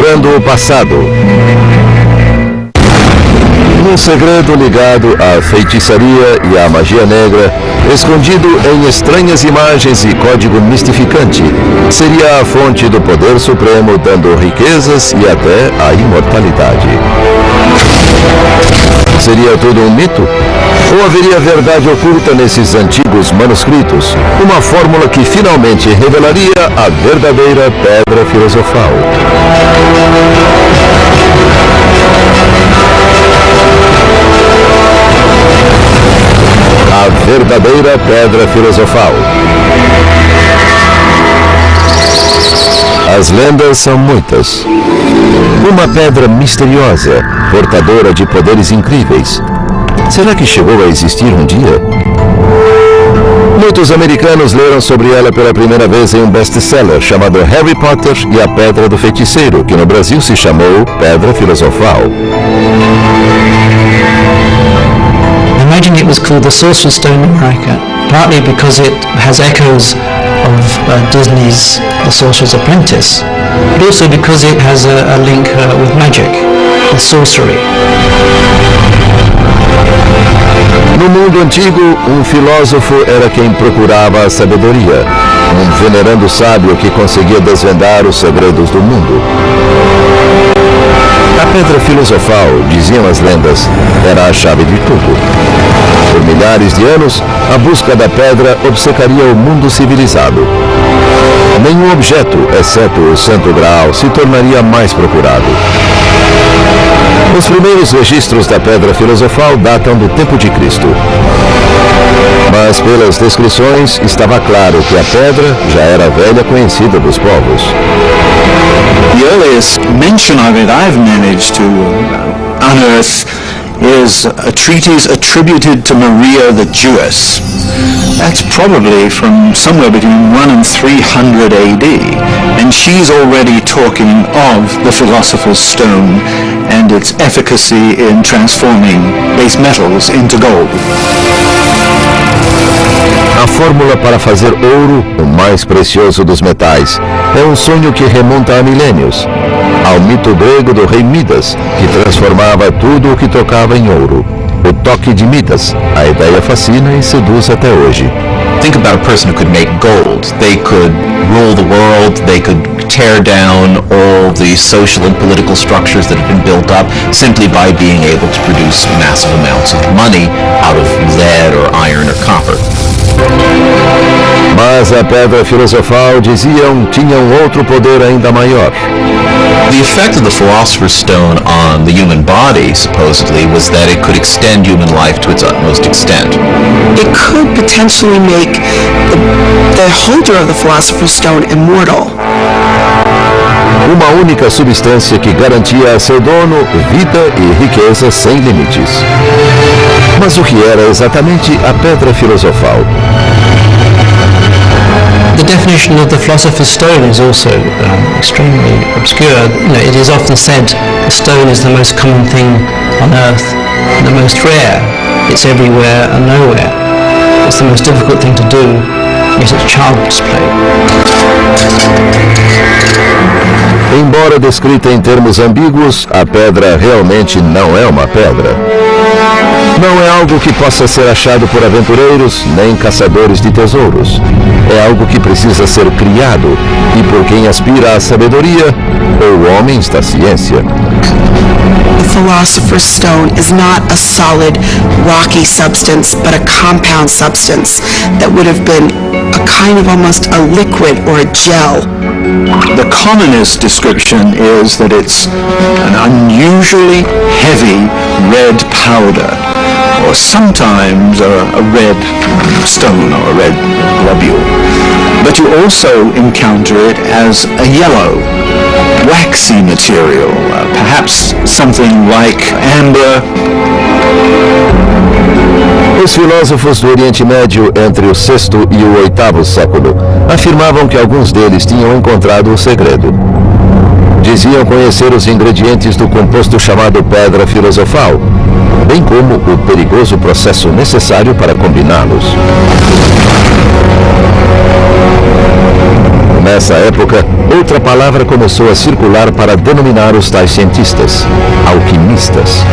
Decifrando o Passado. Um segredo ligado à feitiçaria e à magia negra, escondido em estranhas imagens e código mistificante, seria a fonte do poder supremo, dando riquezas e até a imortalidade. Seria tudo um mito? Ou haveria verdade oculta nesses antigos manuscritos? Uma fórmula que finalmente revelaria a verdadeira Pedra Filosofal. A verdadeira Pedra Filosofal. As lendas são muitas. Uma pedra misteriosa, portadora de poderes incríveis. Será que chegou a existir um dia? Muitos americanos leram sobre ela pela primeira vez em um best-seller chamado Harry Potter e a Pedra do Feiticeiro, que no Brasil se chamou Pedra Filosofal. Imagine it was called the Sorcerer's Stone in America, partly because it has echoes of Disney's The Sorcerer's Apprentice, but also because it has a link with magic, with sorcery. No mundo antigo, um filósofo era quem procurava a sabedoria, um venerando sábio que conseguia desvendar os segredos do mundo. A Pedra Filosofal, diziam as lendas, era a chave de tudo. Por milhares de anos, a busca da pedra obcecaria o mundo civilizado. Nenhum objeto, exceto o Santo Graal, se tornaria mais procurado. Os primeiros registros da Pedra Filosofal datam do tempo de Cristo. Mas pelas descrições estava claro que a pedra já era velha conhecida dos povos. The earliest mention of it I've managed to unearth is a treatise attributed to Maria the Jewess. That's probably from somewhere between 1 and 300 AD, and she's already talking of the Philosopher's Stone and its efficacy in transforming base metals into gold. A fórmula para fazer ouro, o mais precioso dos metais, é um sonho que remonta a milênios, ao mito grego do rei Midas, que transformava tudo o que tocava em ouro. O toque de Midas, a ideia fascina e seduz até hoje. Think about a person who could make gold. They could rule the world, they could tear down all the social and political structures that have been built up simply by being able to produce massive amounts of money out of lead or iron or copper. Mas a Pedra Filosofal, diziam, tinha um outro poder ainda maior. The effect of the Philosopher's Stone on the human body, supposedly, was that it could extend human life to its utmost extent. It could potentially make the holder of the Philosopher's Stone immortal. Uma única substância que garantia a seu dono vida e riqueza sem limites. Mas o que era exatamente a Pedra Filosofal? The definition of the Philosopher's Stone is also extremely obscure. It is often said the stone is the most common thing on earth, the most rare. It's everywhere and nowhere. It's the most difficult thing to do, yet it's child's play. Embora descrita em termos ambíguos, a pedra realmente não é uma pedra. Não é algo que possa ser achado por aventureiros nem caçadores de tesouros. É algo que precisa ser criado e por quem aspira à sabedoria ou homens da ciência. The Philosopher's Stone is not a solid, rocky substance, but a compound substance that would have been a kind of almost a liquid or a gel. The commonest description is that it's an unusually heavy red powder, or sometimes a red stone or a red globule. But you also encounter it as a yellow, waxy material, perhaps something like amber. Os filósofos do Oriente Médio, entre o 6º e o 8º século, afirmavam que alguns deles tinham encontrado o segredo. Diziam conhecer os ingredientes do composto chamado Pedra Filosofal, bem como o perigoso processo necessário para combiná-los. O Nessa época, outra palavra começou a circular para denominar os tais cientistas: alquimistas.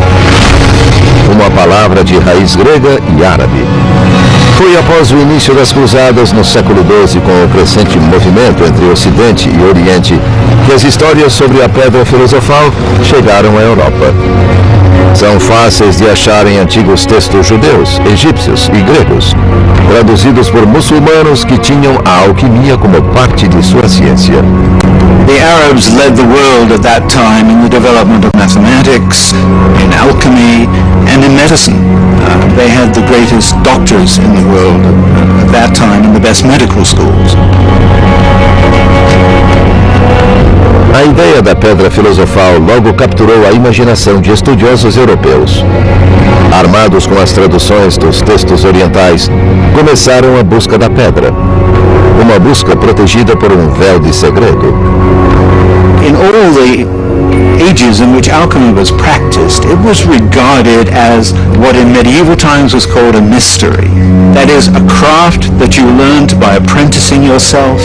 Uma palavra de raiz grega e árabe. Foi após o início das cruzadas no século XII, com o crescente movimento entre Ocidente e Oriente, que as histórias sobre a Pedra Filosofal chegaram à Europa. São fáceis de achar em antigos textos judeus, egípcios e gregos, traduzidos por muçulmanos que tinham a alquimia como parte de sua ciência. The Arabs led the world at that time in the development of mathematics, in alchemy, and in medicine. They had the greatest doctors in the world at that time in the best medical schools. A ideia da Pedra Filosofal logo capturou a imaginação de estudiosos europeus. Armados com as traduções dos textos orientais, começaram a busca da pedra. Uma busca protegida por um véu de segredo. In all the ages in which alchemy was practiced, it was regarded as what in medieval times was called a mystery. That is, a craft that you learned by apprenticing yourself,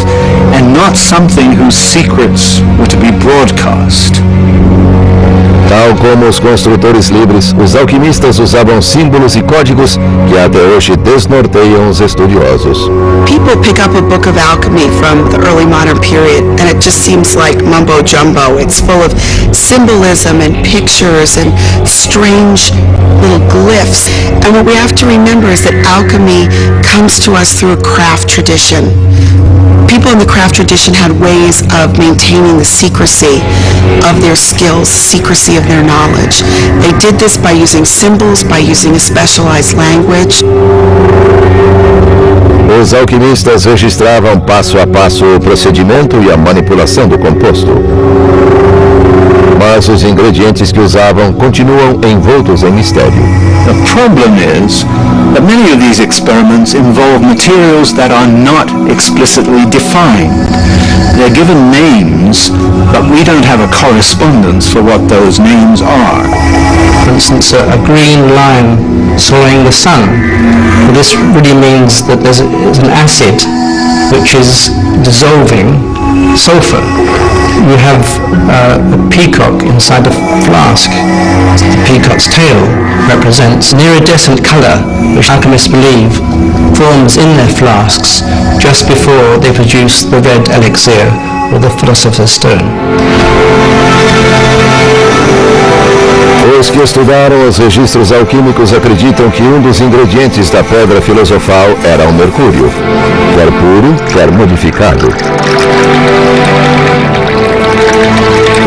and not something whose secrets were to be broadcast. Tal como os construtores livres, os alquimistas usavam símbolos e códigos que até hoje desnorteiam os estudiosos. People pick up a book of alchemy from the early modern period and it just seems like mumbo jumbo. It's full of symbolism and pictures and strange little glyphs. And what we have to remember is that alchemy comes to us through a craft tradition. People in the craft tradition had ways of maintaining the secrecy of their skills, secrecy of their knowledge. They did this by using symbols, by using a specialized language. Os alquimistas registravam passo a passo o procedimento e a manipulação do composto. Mas os ingredientes que usavam continuam envoltos em mistério. The problem is that many of these experiments involve materials that are not explicitly defined. They're given names, but we don't have a correspondence for what those names are. For instance, a green lime soiling the sun. Well, this really means that there's an acid which is dissolving sulfur. You have a peacock inside a flask. The peacock's tail represents an iridescent colour which alchemists believe forms in their flasks just before they produce the red elixir or the philosopher's stone. Os que estudaram os registros alquímicos acreditam que um dos ingredientes da Pedra Filosofal era o mercúrio, quer puro, quer modificado.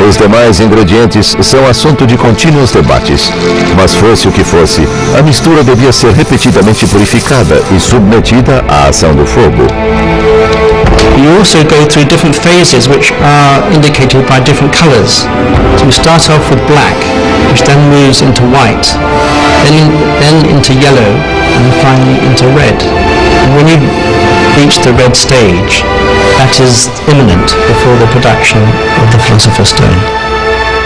Os demais ingredientes são assunto de contínuos debates, mas fosse o que fosse, a mistura devia ser repetidamente purificada e submetida à ação do fogo. You also go through different phases which are indicated by different colours. So you start off with black, which then moves into white, then into yellow, and finally into red. And when you reach the red stage, that is imminent before the production of the philosopher's stone.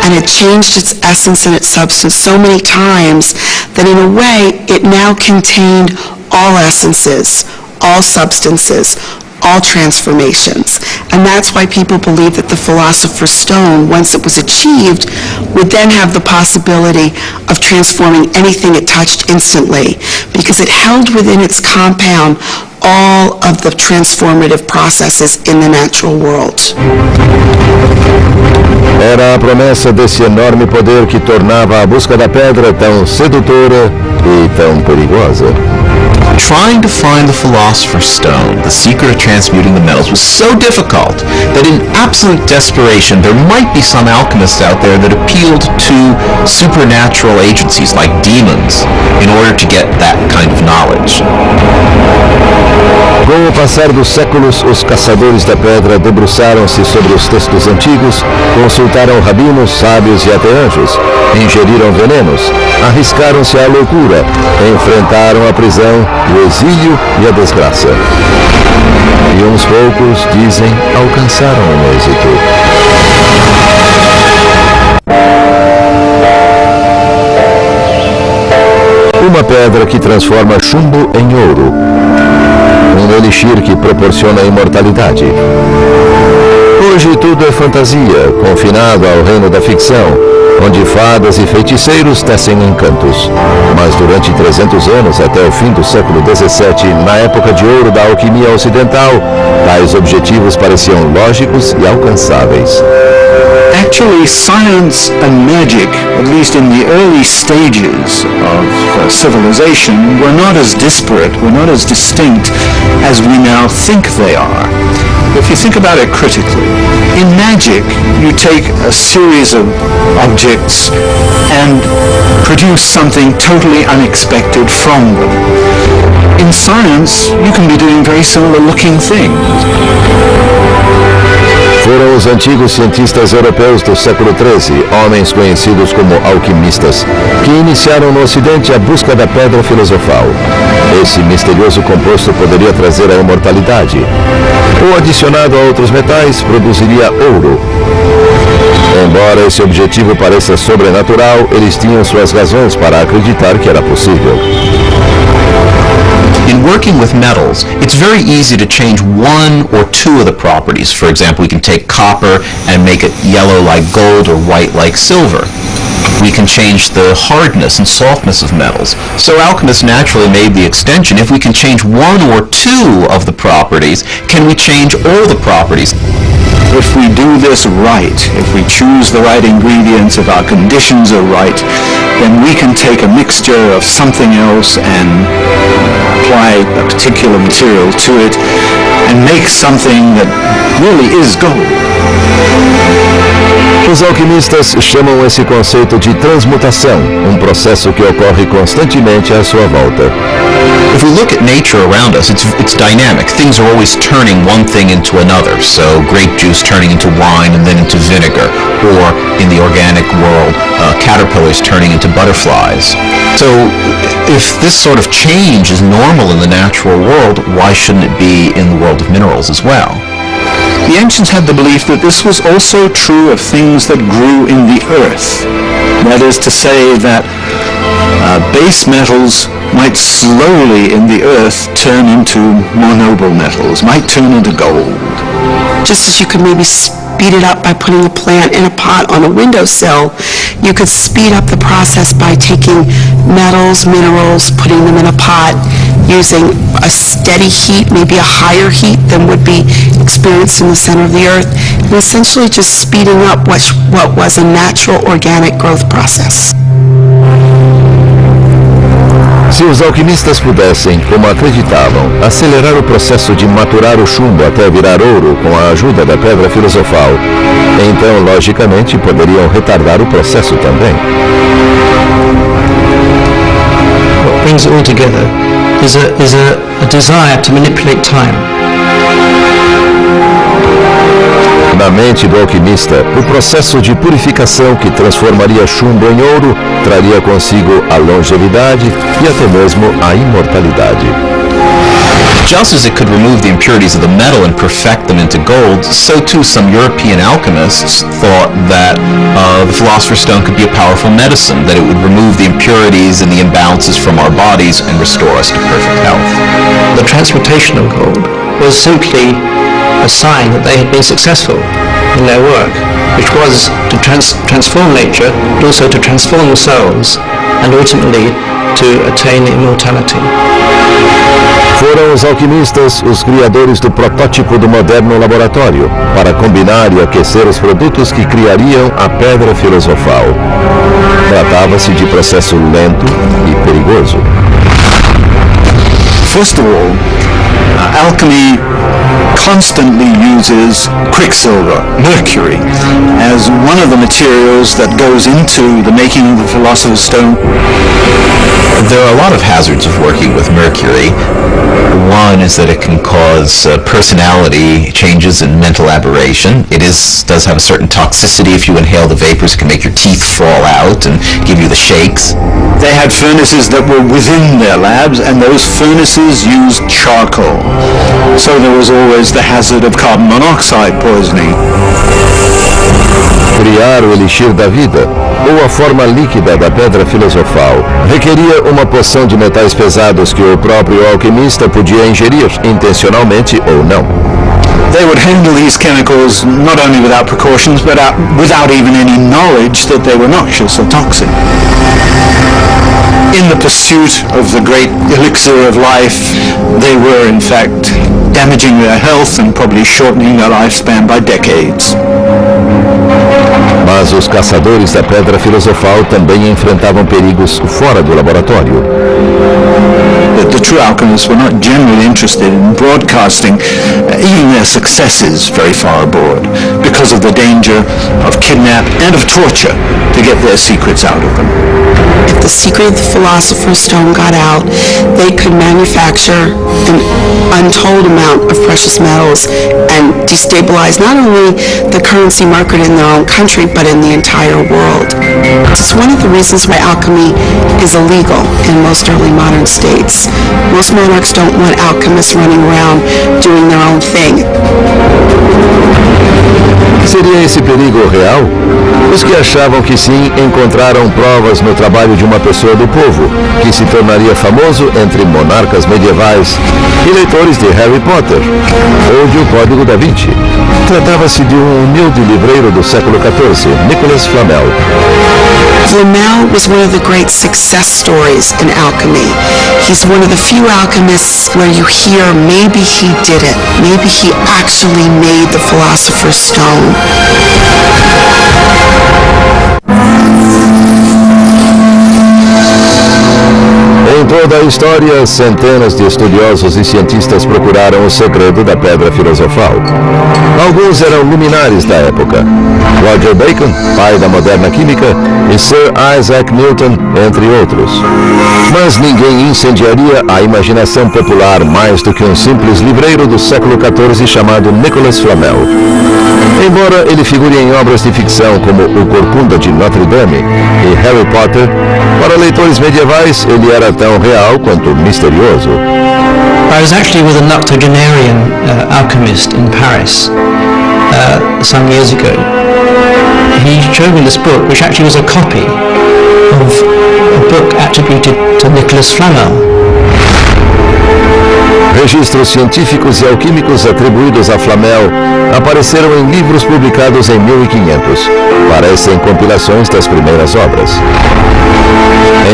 And it changed its essence and its substance so many times that in a way it now contained all essences, all substances, all transformations. And that's why people believe that the philosopher's stone, once it was achieved, would then have the possibility of transforming anything it touched instantly, because it held within its compound all of the transformative processes in the natural world. Era a promessa desse enorme poder que tornava a busca da pedra tão sedutora e tão perigosa. Trying to find the philosopher's stone, the secret of transmuting the metals, was so difficult that in absolute desperation there might be some alchemists out there that appealed to supernatural agencies like demons in order to get that kind of knowledge. Com o passar dos séculos, os caçadores da pedra debruçaram-se sobre os textos antigos, consultaram rabinos, sábios e até anjos, ingeriram venenos, arriscaram-se à loucura, enfrentaram a prisão, o exílio e a desgraça. E uns poucos, dizem, alcançaram o êxito. Uma pedra que transforma chumbo em ouro. um elixir que proporciona imortalidade. Hoje tudo é fantasia, confinado ao reino da ficção, onde fadas e feiticeiros tecem encantos. Mas durante 300 anos, até o fim do século XVII, na época de ouro da alquimia ocidental, tais objetivos pareciam lógicos e alcançáveis. Actually, science and magic, at least in the early stages of civilization, were not as disparate, were not as distinct as we now think they are. If you think about it critically, in magic, you take a series of objects and produce something totally unexpected from them. In science, you can be doing very similar looking things. Foram os antigos cientistas europeus do século XIII, homens conhecidos como alquimistas, que iniciaram no Ocidente a busca da Pedra Filosofal. Esse misterioso composto poderia trazer a imortalidade, ou adicionado a outros metais, produziria ouro. Embora esse objetivo pareça sobrenatural, eles tinham suas razões para acreditar que era possível. In working with metals, it's very easy to change one or two of the properties. For example, we can take copper and make it yellow like gold or white like silver. We can change the hardness and softness of metals. So alchemists naturally made the extension. If we can change one or two of the properties, can we change all the properties? If we do this right, if we choose the right ingredients, if our conditions are right, then we can take a mixture of something else and apply a particular material to it and make something that really is gold. Os alquimistas chamam esse conceito de transmutação, processo que ocorre constantemente à sua volta. If we look at nature around us, it's dynamic. Things are always turning one thing into another. So grape juice turning into wine and then into vinegar. Or in the organic world, caterpillars turning into butterflies. So if this sort of change is normal in the natural world, why shouldn't it be in the world of minerals as well? The ancients had the belief that this was also true of things that grew in the earth. That is to say that base metals might slowly in the earth turn into more noble metals, might turn into gold. Just as you could maybe speed it up by putting a plant in a pot on a windowsill, you could speed up the process by taking metals, minerals, putting them in a pot, using a steady heat, maybe a higher heat than would be experienced in the center of the earth, and essentially just speeding up what was a natural organic growth process. Se os alquimistas pudessem, como acreditavam, acelerar o processo de maturar o chumbo até virar ouro com a ajuda da Pedra Filosofal, então, logicamente, poderiam retardar o processo também. What brings it all together is a desire to manipulate time. Na mente do alquimista, o processo de purificação que transformaria chumbo em ouro traria consigo a longevidade e até mesmo a imortalidade. Just as it could remove the impurities of the metal and perfect them into gold, so too some European alchemists thought that the Philosopher's Stone could be a powerful medicine, that it would remove the impurities and the imbalances from our bodies and restore us to perfect health. The transmutation of gold was simply a sign that they had been successful in their work, which was to transform nature, but also to transform themselves, and ultimately to attain immortality. Foram os alquimistas os criadores do protótipo do moderno laboratório, para combinar e aquecer os produtos que criariam a Pedra Filosofal. Tratava-se de processo lento e perigoso. First of all, alchemy constantly uses quicksilver, mercury, as one of the materials that goes into the making of the Philosopher's Stone. There are a lot of hazards of working with mercury. One is that it can cause personality changes and mental aberration. It does have a certain toxicity. If you inhale the vapors, it can make your teeth fall out and give you the shakes. They had furnaces that were within their labs, and those furnaces used charcoal. So there was always the hazard of carbon monoxide poisoning. Criar o elixir da vida, ou a forma líquida da pedra filosofal, requeria uma poção de metais pesados que o próprio alquimista podia ingerir, intencionalmente ou não. They would handle these chemicals not only without precautions, but without even any knowledge that they were noxious or toxic. In the pursuit of the great elixir of life, they were in fact damaging their health and probably shortening their lifespan by decades. Mas os caçadores da pedra filosofal também enfrentavam perigos fora do laboratório. The true alchemists were not generally interested in broadcasting even their successes very far abroad because of the danger of kidnap and of torture to get their secrets out of them. If the secret of the Philosopher's Stone got out, they could manufacture an untold amount of precious metals and destabilize not only the currency market in their own country, but in the entire world. It's one of the reasons why alchemy is illegal in most early modern states. Most monarchs don't want alchemists running around doing their own thing. Seria esse perigo real? Os que achavam que sim encontraram provas no trabalho de uma pessoa do povo, que se tornaria famoso entre monarcas medievais e leitores de Harry Potter ou de O Código da Vinci. Tratava-se de um humilde livreiro do século XIV, Nicholas Flamel. Flamel was one of the great success stories in alchemy. He's one of the few alchemists where you hear maybe he did it. Maybe he actually made the Philosopher's Stone. Em toda a história, centenas de estudiosos e cientistas procuraram o segredo da pedra filosofal. Alguns eram luminares da época. Roger Bacon, pai da moderna química, e Sir Isaac Newton, entre outros. Mas ninguém incendiaria a imaginação popular mais do que um simples livreiro do século XIV chamado Nicholas Flamel. Embora ele figure em obras de ficção como O Corcunda de Notre Dame e Harry Potter, para leitores medievais ele era tão real quanto misterioso. I was actually with an octogenarian alchemist in Paris some years ago. He showed me this book, which actually was a copy of a book attributed to Nicholas Flamel. Registros científicos e alquímicos atribuídos a Flamel apareceram em livros publicados em 1500. Parecem compilações das primeiras obras.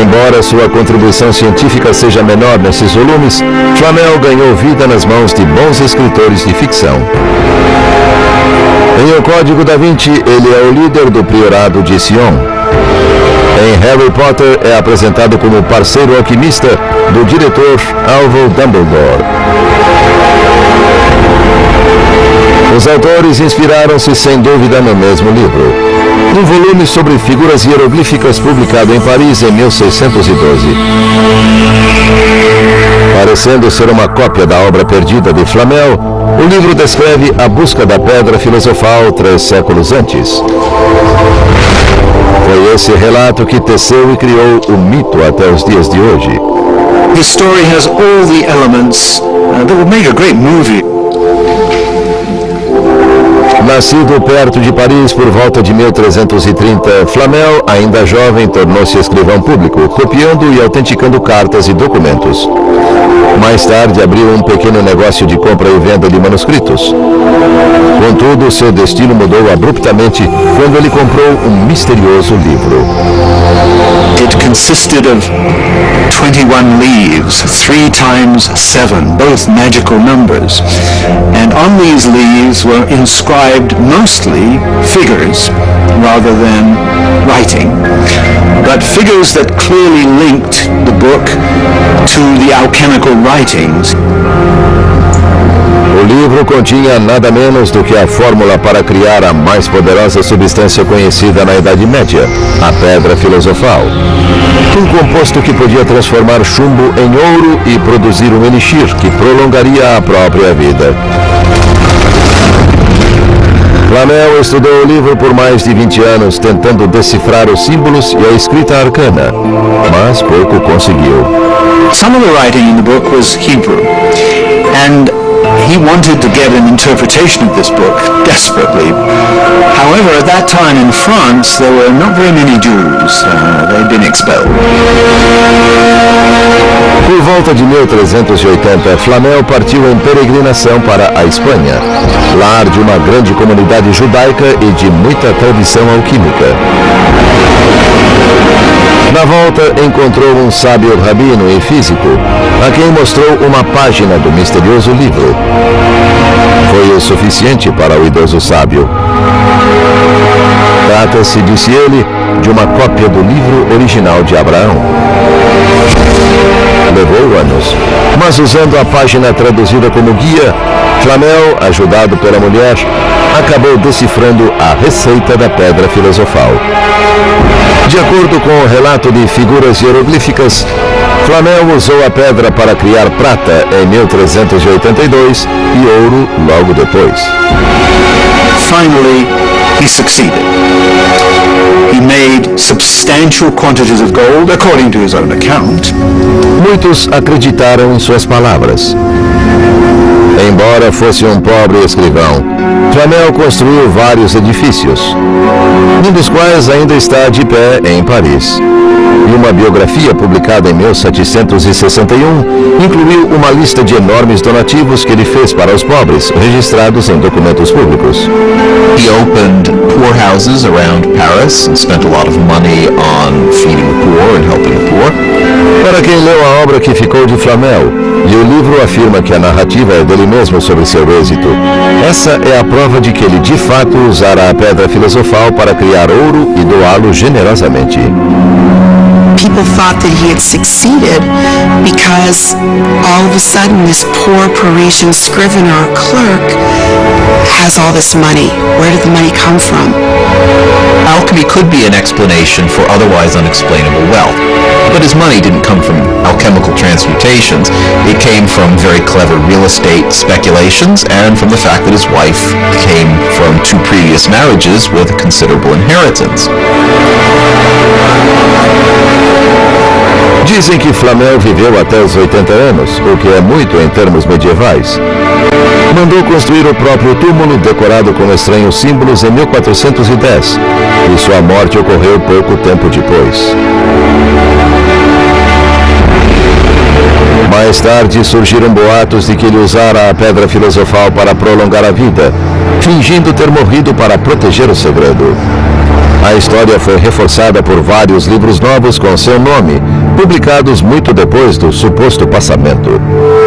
Embora sua contribuição científica seja menor nesses volumes, Flamel ganhou vida nas mãos de bons escritores de ficção. Em O Código da Vinci, ele é o líder do priorado de Sion. Em Harry Potter, é apresentado como parceiro alquimista do diretor Alvo Dumbledore. Os autores inspiraram-se sem dúvida no mesmo livro. Um volume sobre figuras hieroglíficas publicado em Paris em 1612. Parecendo ser uma cópia da obra perdida de Flamel, o livro descreve a busca da pedra filosofal 3 séculos antes. Foi esse relato que teceu e criou o mito até os dias de hoje. The story has all the elements that would make a great movie. Nascido perto de Paris por volta de 1330, Flamel, ainda jovem, tornou-se escrivão público, copiando e autenticando cartas e documentos. Mais tarde, abriu um pequeno negócio de compra e venda de manuscritos. Contudo, seu destino mudou abruptamente quando ele comprou um misterioso livro. It consisted of 21 leaves, 3 times 7, both magical numbers. And on these leaves were inscribed mostly figures rather than writing, but figures that clearly linked the book to the alchemical writings. O livro continha nada menos do que a fórmula para criar a mais poderosa substância conhecida na Idade Média, a Pedra Filosofal. Um composto que podia transformar chumbo em ouro e produzir um elixir que prolongaria a própria vida. Flamel estudou o livro por mais de 20 anos, tentando decifrar os símbolos e a escrita arcana, mas pouco conseguiu. Some of the writing in the book was Hebrew, and he wanted to get an interpretation of this book desperately. However, at that time in France, there were not very many Jews. They'd been expelled. Por volta de 1380, Flamel partiu em peregrinação para a Espanha, lar de uma grande comunidade judaica e de muita tradição alquímica. Na volta, encontrou um sábio rabino e físico, a quem mostrou uma página do misterioso livro. Foi o suficiente para o idoso sábio. Trata-se, disse ele, de uma cópia do livro original de Abraão. Levou anos, mas usando a página traduzida como guia, Flamel, ajudado pela mulher, acabou decifrando a receita da Pedra Filosofal. De acordo com o relato de figuras hieroglíficas, Flamel usou a pedra para criar prata em 1382 e ouro logo depois. Finally, he succeeded. He made substantial quantities of gold, according to his own account. Muitos acreditaram em suas palavras. Embora fosse um pobre escrivão, Flamel construiu vários edifícios, um dos quais ainda está de pé em Paris. E uma biografia publicada em 1761 incluiu uma lista de enormes donativos que ele fez para os pobres, registrados em documentos públicos. He opened poorhouses around Paris and spent a lot of money on feeding the poor and helping the poor. Para quem leu a obra que ficou de Flamel, e o livro afirma que a narrativa é dele mesmo sobre seu êxito, essa é a prova de que ele de fato usara a Pedra Filosofal para criar ouro e doá-lo generosamente. People thought that he had succeeded because all of a sudden this poor Parisian scrivener or clerk has all this money. Where did the money come from? Alchemy could be an explanation for otherwise unexplainable wealth, but his money didn't come from alchemical transmutations. It came from very clever real estate speculations and from the fact that his wife came from 2 previous marriages with a considerable inheritance. Dizem que Flamel viveu até os 80 anos, o que é muito em termos medievais. Mandou construir o próprio túmulo, decorado com estranhos símbolos, em 1410, e sua morte ocorreu pouco tempo depois. Mais tarde surgiram boatos de que ele usara a Pedra Filosofal para prolongar a vida, fingindo ter morrido para proteger o segredo. A história foi reforçada por vários livros novos com seu nome, publicados muito depois do suposto passamento.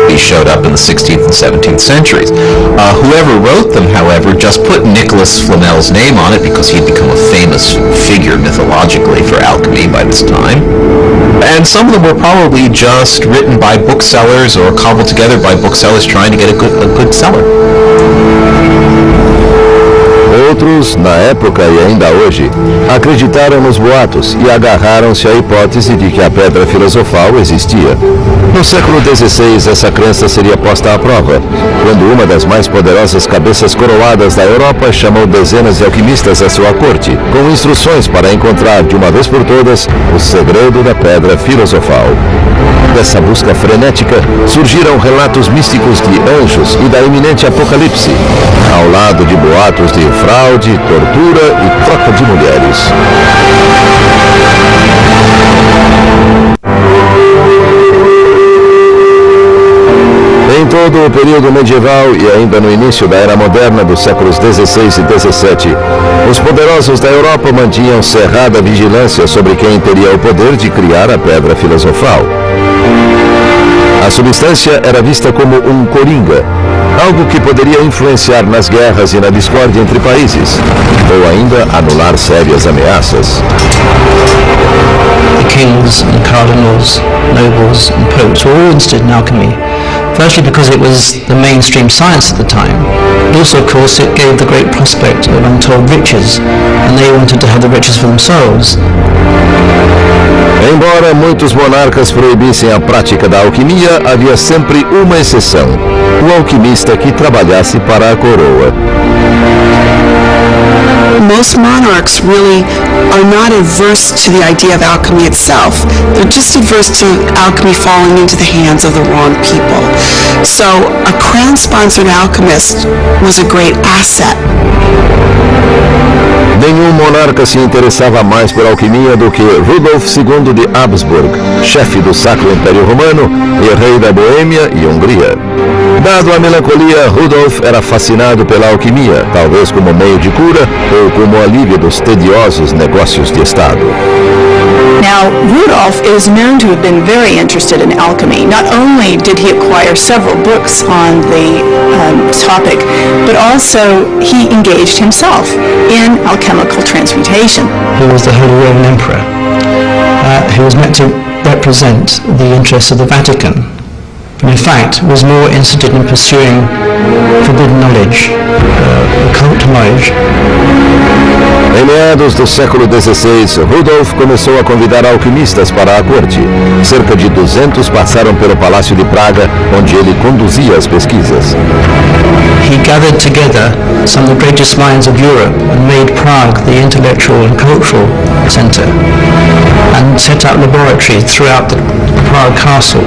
He showed up in the 16th and 17th centuries. Whoever wrote them, however, just put Nicholas Flamel's name on it because he'd become a famous figure mythologically for alchemy by this time. And some of them were probably just written by booksellers or cobbled together by booksellers trying to get a good seller. Outros, na época e ainda hoje, acreditaram nos boatos e agarraram-se à hipótese de que a Pedra Filosofal existia. No século XVI, essa crença seria posta à prova, quando uma das mais poderosas cabeças coroadas da Europa chamou dezenas de alquimistas à sua corte, com instruções para encontrar de uma vez por todas o segredo da Pedra Filosofal. Dessa busca frenética, surgiram relatos místicos de anjos e da iminente apocalipse, ao lado de boatos de fraude, tortura e troca de mulheres. Em todo o período medieval e ainda no início da Era Moderna dos séculos XVI e XVII, os poderosos da Europa mantinham cerrada vigilância sobre quem teria o poder de criar a Pedra Filosofal. A substância era vista como um coringa, algo que poderia influenciar nas guerras e na discórdia entre países, ou ainda anular sérias ameaças. The kings and cardinals, nobles and popes were all interested in alchemy, firstly because it was the mainstream science at the time, but also of course it gave the great prospect of untold riches, and they wanted to have the riches for themselves. Embora muitos monarcas proibissem a prática da alquimia, havia sempre uma exceção: o alquimista que trabalhasse para a coroa. Most monarchs really are not averse to the idea of alchemy itself. They're just averse to alchemy falling into the hands of the wrong people. So a crown-sponsored alchemist was a great asset. Nenhum monarca se interessava mais por alquimia do que Rudolf II de Habsburg, chefe do Sacro Império Romano e rei da Boêmia e Hungria. Dado a melancolia, Rudolf era fascinado pela alquimia, talvez como meio de cura ou como alívio dos tediosos negócios de Estado. Now, Rudolf is known to have been very interested in alchemy. Not only did he acquire several books on the topic, but also he engaged himself in alchemical transmutation. He was the Holy Roman Emperor, who was meant to represent the interests of the Vatican, but in fact was more interested in pursuing forbidden knowledge, occult knowledge. Em meados do século XVI, Rudolf começou a convidar alquimistas para a corte. Cerca de 200 passaram pelo Palácio de Praga, onde ele conduzia as pesquisas. He gathered together some of the greatest minds of Europe and made Prague the intellectual and cultural center, and set up laboratories throughout the Prague castle.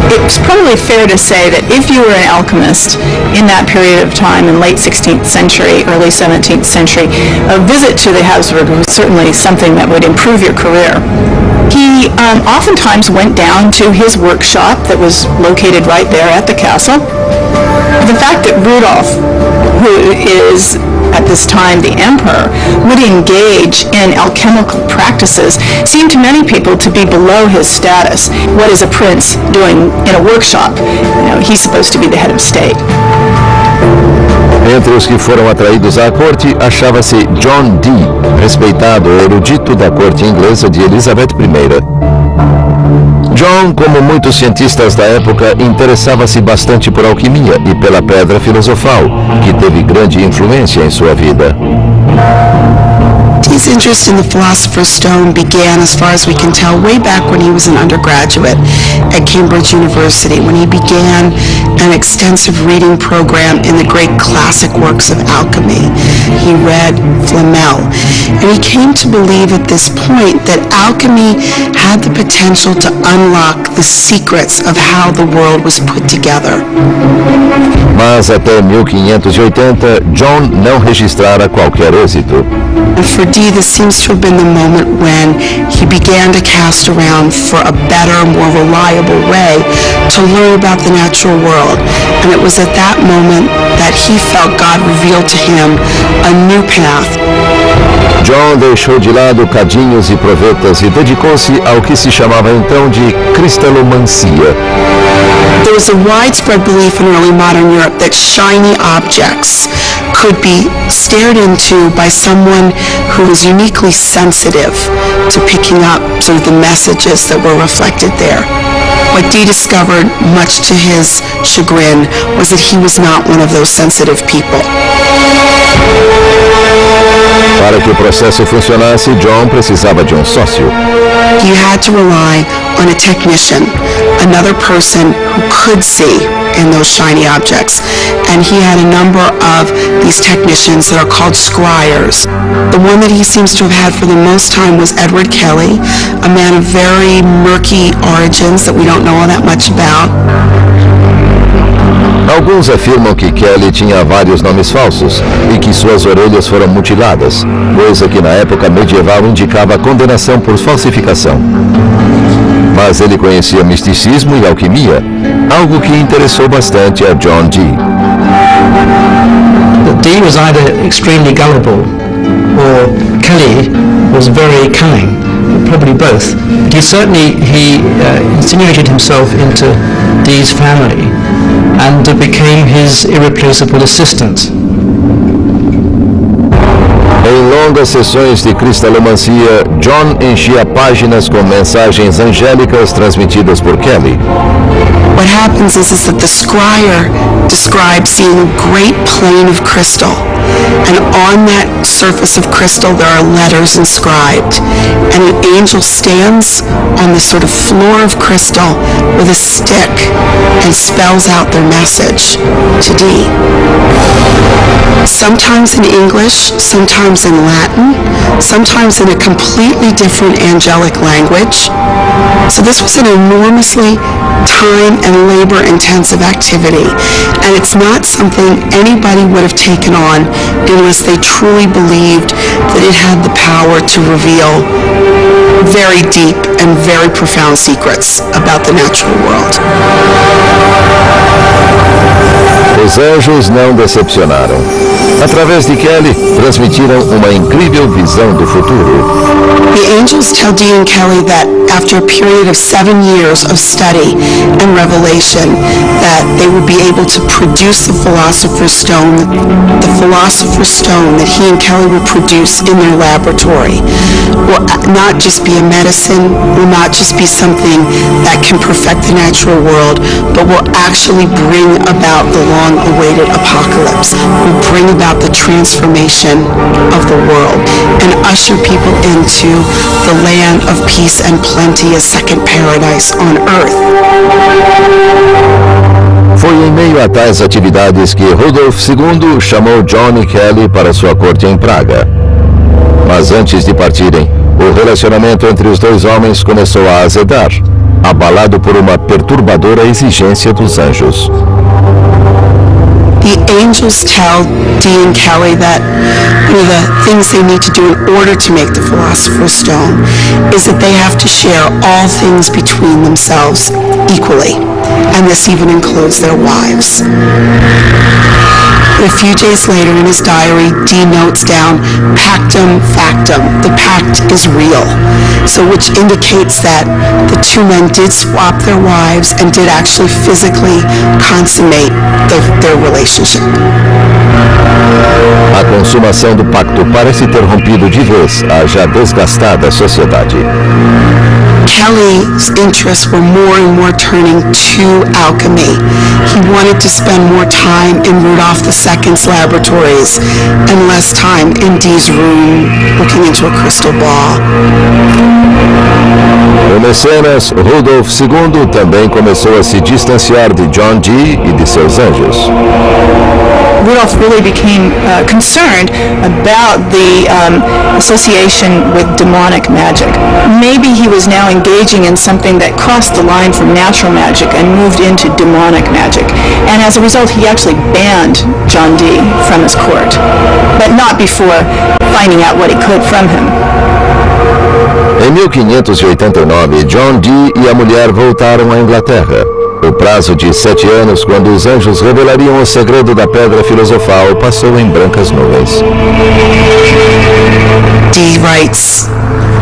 It's probably fair to say that if you were an alchemist in that period of time in late 16th century, early 17th century, a visit to the Habsburg was certainly something that would improve your career. He oftentimes went down to his workshop that was located right there at the castle. The fact that Rudolf, who is at this time the emperor, would engage in alchemical practices seemed to many people to be below his status. What is a prince doing in a workshop? He's supposed to be the head of state. Entre os que foram atraídos à corte, achava-se John Dee, respeitado erudito da corte inglesa de Elizabeth I. John, como muitos cientistas da época, interessava-se bastante por alquimia e pela Pedra Filosofal, que teve grande influência em sua vida. His interest in the Philosopher's Stone began, as far as we can tell, way back when he was an undergraduate at Cambridge University, when he began an extensive reading program in the great classic works of alchemy. He read Flamel, and he came to believe at this point that alchemy had the potential to unlock the secrets of how the world was put together. Mas até 1580, John não registrara qualquer êxito. And for Dee, this seems to have been the moment when he began to cast around for a better, more reliable way to learn about the natural world. And it was at that moment that he felt God revealed to him a new path. John deixou de lado cadinhos e provetas e dedicou-se ao que se chamava então de cristalomancia. There was a widespread belief in early modern Europe that shiny objects could be stared into by someone who was uniquely sensitive to picking up sort of the messages that were reflected there. What Dee discovered, much to his chagrin, was that he was not one of those sensitive people. Para que o processo funcionasse, John precisava de sócio. You had to rely on a technician, another person who could see in those shiny objects. And he had a number of these technicians that are called scryers. The one that he seems to have had for the most time was Edward Kelly, a man of very murky origins that we don't know all that much about. Alguns afirmam que Kelly tinha vários nomes falsos e que suas orelhas foram mutiladas, coisa que na época medieval indicava condenação por falsificação. Mas ele conhecia misticismo e alquimia, algo que interessou bastante a John Dee. Dee was either extremely gullible or Kelly was very cunning, probably both. But he insinuated himself into Dee's family and became his irreplaceable assistant. Em longas sessões de cristalomancia, John enchia páginas com mensagens angélicas transmitidas por Kelly. What happens is that the scryer describes seeing a great plane of crystal, and on that surface of crystal there are letters inscribed, and an angel stands on the sort of floor of crystal with a stick and spells out their message to Dee. sometimes in English, sometimes in Latin, sometimes in a completely different angelic language. So this was an enormously time and labor-intensive activity, and it's not something anybody would have taken on unless they truly believed that it had the power to reveal very deep and very profound secrets about the natural world. Os anjos não decepcionaram. Através de Kelly, transmitiram uma incrível visão do futuro. The angels tell Dee and Kelly that after a period of 7 years of study and revelation, that they would be able to produce the Philosopher's Stone that he and Kelly will produce in their laboratory. Will not just be a medicine, will not just be something that can perfect the natural world, but will actually bring about the long-awaited apocalypse, will bring about the transformation of the world and usher people into the land of peace and plenty, a second paradise on earth. Foi em meio a tais atividades que Rudolf II chamou John e Kelly para sua corte em Praga. Mas antes de partirem, o relacionamento entre os dois homens começou a azedar, abalado por uma perturbadora exigência dos anjos. The angels tell Dee and Kelly that one of the things they need to do in order to make the Philosopher's Stone is that they have to share all things between themselves equally, and this even includes their wives. But a few days later in his diary, Dee notes down, pactum factum, the pact is real. So which indicates that the two men did swap their wives and did actually physically consummate their relationship. A consumação do pacto parece ter rompido de vez a já desgastada sociedade. Kelly's interests were more and more turning to alchemy. He wanted to spend more time in Rudolf II's laboratories and less time in Dee's room looking into a crystal ball. O mecenas Rudolf II também começou a se distanciar de John Dee e de seus anjos. Rudolf really became concerned about the association with demonic magic. Maybe he was now engaging in something that crossed the line from natural magic and moved into demonic magic. And as a result, he actually banned John Dee from his court, but not before finding out what he could from him. Em 1589, John Dee e a mulher voltaram à Inglaterra. O prazo de 7 anos, quando os anjos revelariam o segredo da Pedra Filosofal, passou em brancas nuvens. Dee writes,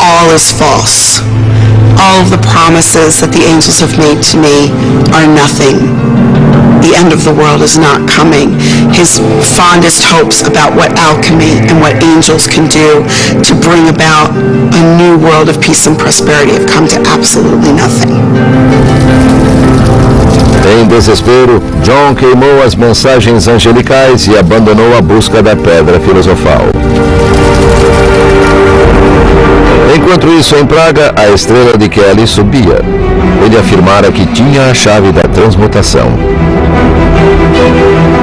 all is false. All of the promises that the angels have made to me are nothing. The end of the world is not coming. His fondest hopes about what alchemy and what angels can do to bring about a new world of peace and prosperity have come to absolutely nothing. Em desespero, John queimou as mensagens angelicais e abandonou a busca da Pedra Filosofal. Enquanto isso, em Praga, a estrela de Kelly subia. Ele afirmara que tinha a chave da transmutação.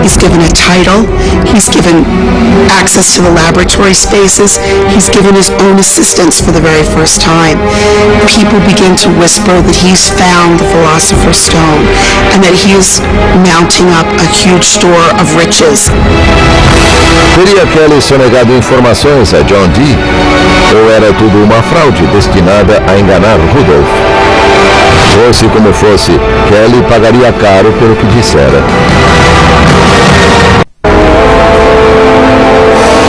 He's given a title, he's given access to the laboratory spaces, he's given his own assistants for the very first time. People begin to whisper that he's found the Philosopher's Stone and that he is mounting up a huge store of riches. Teria Kelly sonegado informações a John Dee? Ou era tudo uma fraude destinada a enganar Rudolf? Fosse como fosse, Kelly pagaria caro pelo que dissera.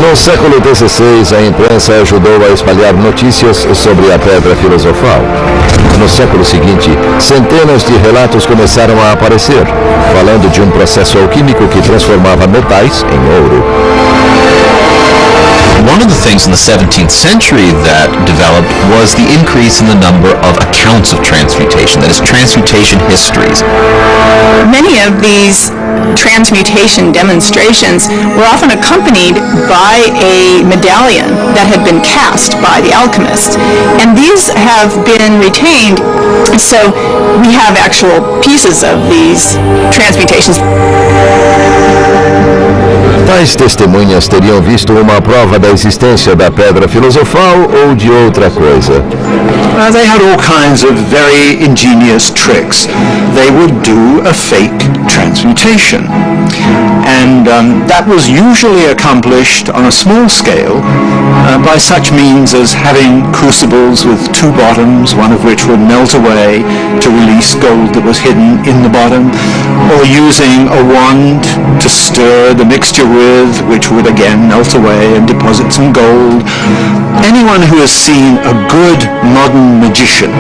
No século XVI, a imprensa ajudou a espalhar notícias sobre a Pedra Filosofal. No século seguinte, centenas de relatos começaram a aparecer, falando de um processo alquímico que transformava metais em ouro. One of the things in the 17th century that developed was the increase in the number of accounts of transmutation, that is, transmutation histories. Many of these transmutation demonstrations were often accompanied by a medallion that had been cast by the alchemist, and these have been retained, so we have actual pieces of these transmutations. Tais testemunhas teriam visto uma prova da existência da pedra filosofal ou de outra coisa. They had all kinds of very ingenious tricks. They would do a fake transmutation. And that was usually accomplished on a small scale by such means as having crucibles with two bottoms, one of which would melt away to release gold that was hidden in the bottom, or using a wand to stir the mixture with, which would again melt away and deposit some gold. Anyone who has seen a good modern magician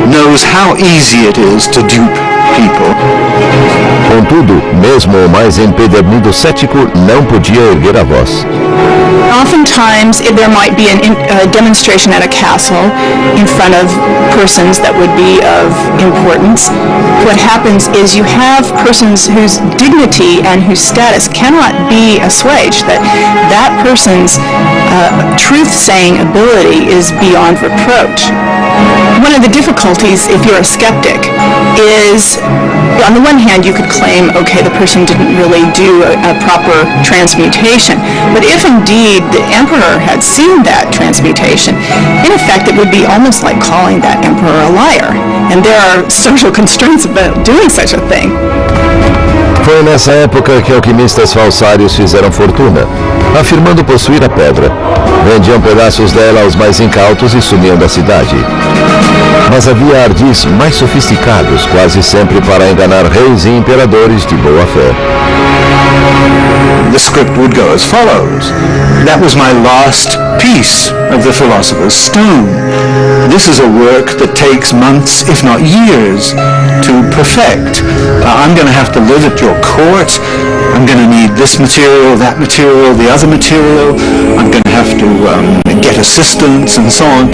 knows how easy it is to dupe people. Contudo, mesmo o mais empedernido cético não podia erguer a voz. Oftentimes, there might be a demonstration at a castle in front of persons that would be of importance. What happens is you have persons whose dignity and whose status cannot be assuaged, that person's truth-saying ability is beyond reproach. One of the difficulties, if you're a skeptic, is, on the one hand, you could claim, okay, the person didn't really do a proper transmutation, but if indeed the emperor had seen that transmutation, in effect, it would be almost like calling that emperor a liar, and there are social constraints about doing such a thing. Foi nessa época que alquimistas falsários fizeram fortuna, afirmando possuir a pedra. Vendiam pedaços dela aos mais incautos e sumiam da cidade. Mas havia ardis mais sofisticados, quase sempre para enganar reis e imperadores de boa fé. The script would go as follows. That was my last piece of the Philosopher's Stone. This is a work that takes months, if not years, to perfect. I'm going to have to live at your court. I'm going to need this material, that material, the other material. I'm going to have to get assistance and so on.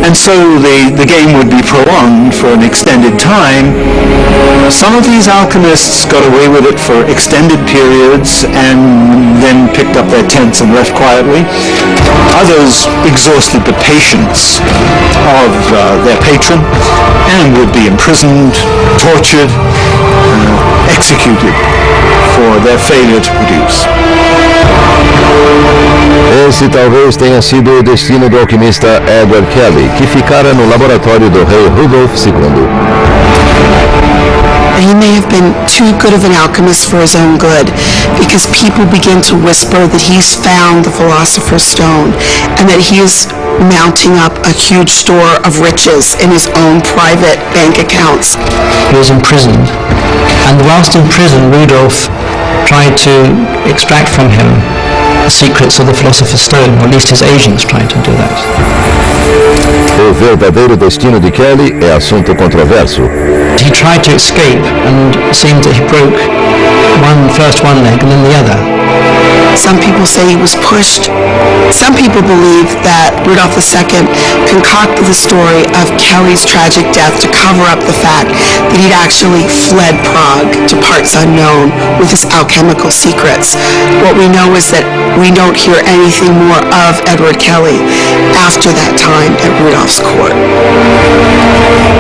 And so the game would be prolonged for an extended time. Some of these alchemists got away with it for extended periods and then picked up their tents and left quietly. Others exhausted the patience of their patron and would be imprisoned, tortured, executed for their failure to produce. Esse talvez tenha sido o destino do alquimista Edward Kelly, que ficara no laboratório do rei Rudolf II. He may have been too good of an alchemist for his own good, because people begin to whisper that he's found the Philosopher's Stone and that he is mounting up a huge store of riches in his own private bank accounts. He was imprisoned, and whilst in prison, Rudolf tried to extract from him the secrets of the Philosopher's Stone, or at least his agents tried to do that. O verdadeiro destino de Kelly é assunto controverso. He tried to escape, and it seemed that he broke first one leg and then the other. Some people say he was pushed. Some people believe that Rudolf II concocted the story of Kelly's tragic death to cover up the fact that he'd actually fled Prague to parts unknown with his alchemical secrets. What we know is that we don't hear anything more of Edward Kelly after that time at Rudolf's court.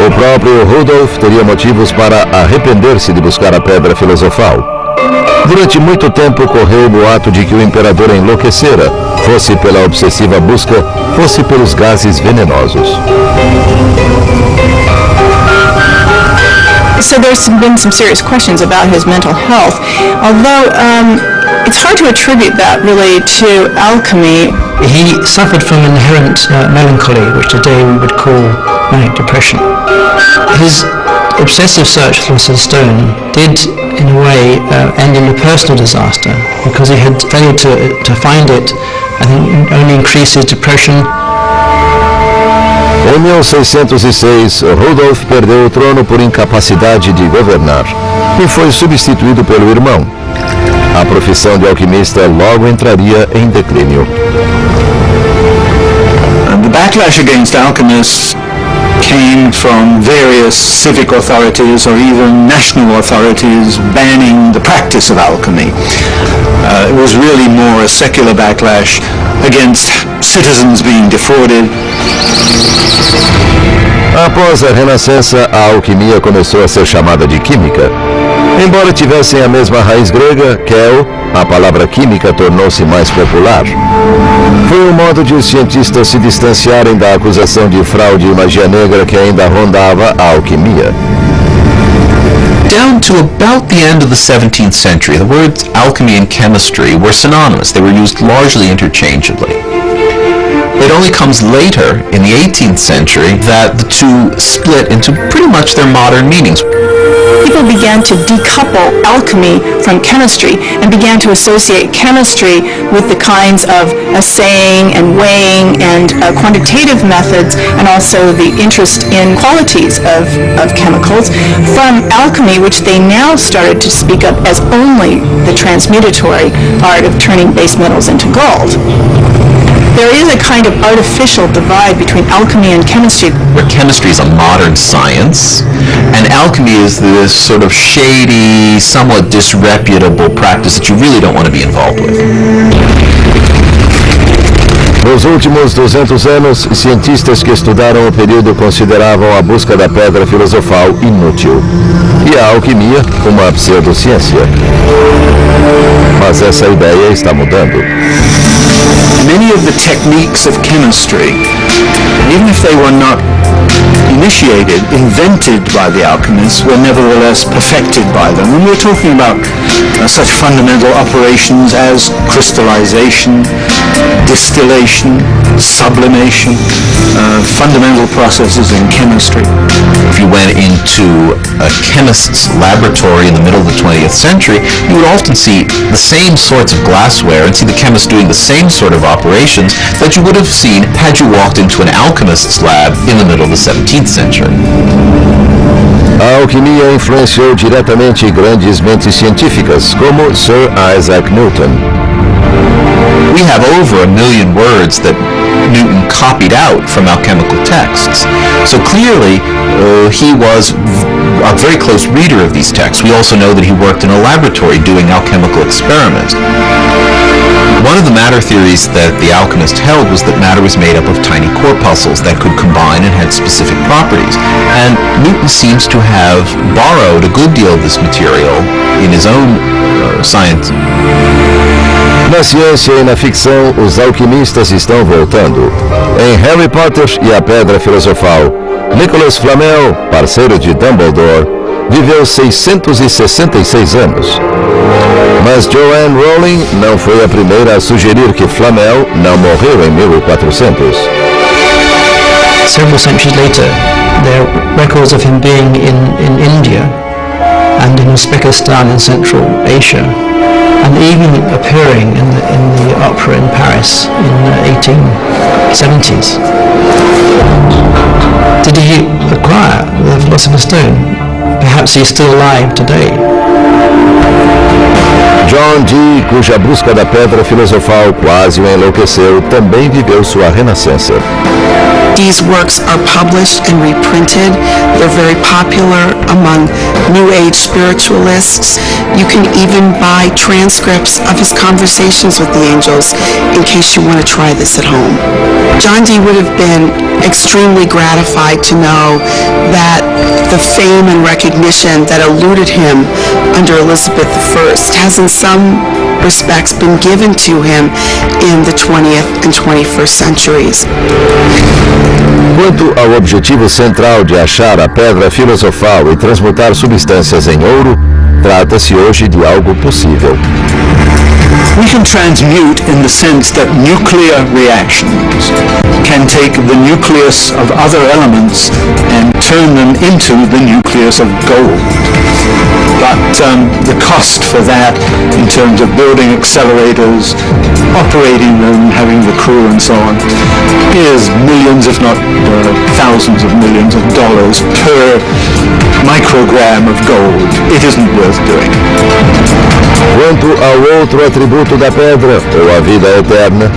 O próprio Rudolf teria motivos para arrepender-se de buscar a pedra filosofal. Durante muito tempo correu o boato de que o imperador enlouquecera, fosse pela obsessiva busca, fosse pelos gases venenosos. So there's been some serious questions about his mental health, although it's hard to attribute that really to alchemy. He suffered from inherent melancholy, which today we would call manic depression. His obsessive search for the stone did, in a way, end in a personal disaster, because he had failed to find it. I think only increased his depression. Em 1606, Rudolf perdeu o trono por incapacidade de governar e foi substituído pelo irmão. A profissão de alquimista logo entraria em declínio. The backlash against alchemists came from various civic authorities or even national authorities banning the practice of alchemy. It was really more a secular backlash against citizens being defrauded. Após a Renascença, a alquimia começou a ser chamada de química. Embora tivessem a mesma raiz grega, quel, a palavra química tornou-se mais popular. Foi um modo de os cientistas se distanciarem da acusação de fraude e magia negra que ainda rondava a alquimia. Down to about the end of the 17th century, the words alchemy and chemistry were synonymous. They were used largely interchangeably. It only comes later, in the 18th century, that the two split into pretty much their modern meanings. People began to decouple alchemy from chemistry and began to associate chemistry with the kinds of assaying and weighing and quantitative methods, and also the interest in qualities of chemicals, from alchemy, which they now started to speak of as only the transmutatory art of turning base metals into gold. There is a kind of artificial divide between alchemy and chemistry. Where chemistry is a modern science, and alchemy is this sort of shady, somewhat disreputable practice that you really don't want to be involved with. Nos últimos 200 anos, cientistas que estudaram o período consideravam a busca da pedra filosofal inútil e a alquimia uma pseudociência. Mas essa ideia está mudando. Many of the techniques of chemistry, even if they were not initiated, invented by the alchemists, were nevertheless perfected by them. And we're talking about such fundamental operations as crystallization, distillation, sublimation, fundamental processes in chemistry. If you went into a chemist's laboratory in the middle of the 20th century, you would often see the same sorts of glassware and see the chemist doing the same sort of operations that you would have seen had you walked into an alchemist's lab in the middle of the 17th century. A alquimia influenciou diretamente grandes mentes científicas, como Sir Isaac Newton. We have over 1 million words that Newton copied out from alchemical texts. So clearly, he was a very close reader of these texts. We also know that he worked in a laboratory doing alchemical experiments. One of the matter theories that the alchemist held was that matter was made up of tiny corpuscles that could combine and had specific properties. And Newton seems to have borrowed a good deal of this material in his own science. Na ciência e na ficção, os alquimistas estão voltando. Em Harry Potter e a Pedra Filosofal, Nicholas Flamel, parceiro de Dumbledore, viveu 666 anos. Mas Joanne Rowling não foi a primeira a sugerir que Flamel não morreu em 1400. Several centuries later, there are records of him being in India and in Uzbekistan in Central Asia, and even appearing in the opera in Paris in the 1870s. Did he acquire the Philosopher's Stone? Perhaps he's still alive today. John Dee, cuja busca da pedra filosofal quase o enlouqueceu, também viveu sua renascença. These works are published and reprinted. They're very popular among New Age spiritualists. You can even buy transcripts of his conversations with the angels in case you want to try this at home. John Dee would have been extremely gratified to know that the fame and recognition that eluded him under Elizabeth I has in some respects been given to him in the 20th and 21st centuries. Quanto ao objetivo central de achar a pedra filosofal e transmutar substâncias em ouro, trata-se hoje de algo possível. We can transmute in the sense that nuclear reactions can take the nucleus of other elements and turn them into the nucleus of gold. But the cost for that, in terms of building accelerators, operating them, having the crew and so on, is millions, if not thousands of millions of dollars per microgram of gold. It isn't worth doing. Quanto ao outro atributo da pedra, ou a vida eterna,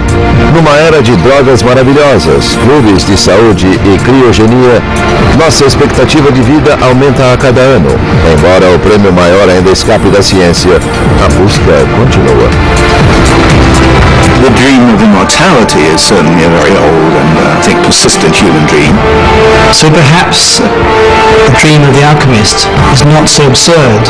numa era de drogas maravilhosas, clubes de saúde e criogenia, nossa expectativa de vida aumenta a cada ano. Embora o prêmio maior ainda escape da ciência, a busca continua. The dream of immortality is certainly a very old and I think persistent human dream. So perhaps the dream of the alchemist is not so absurd.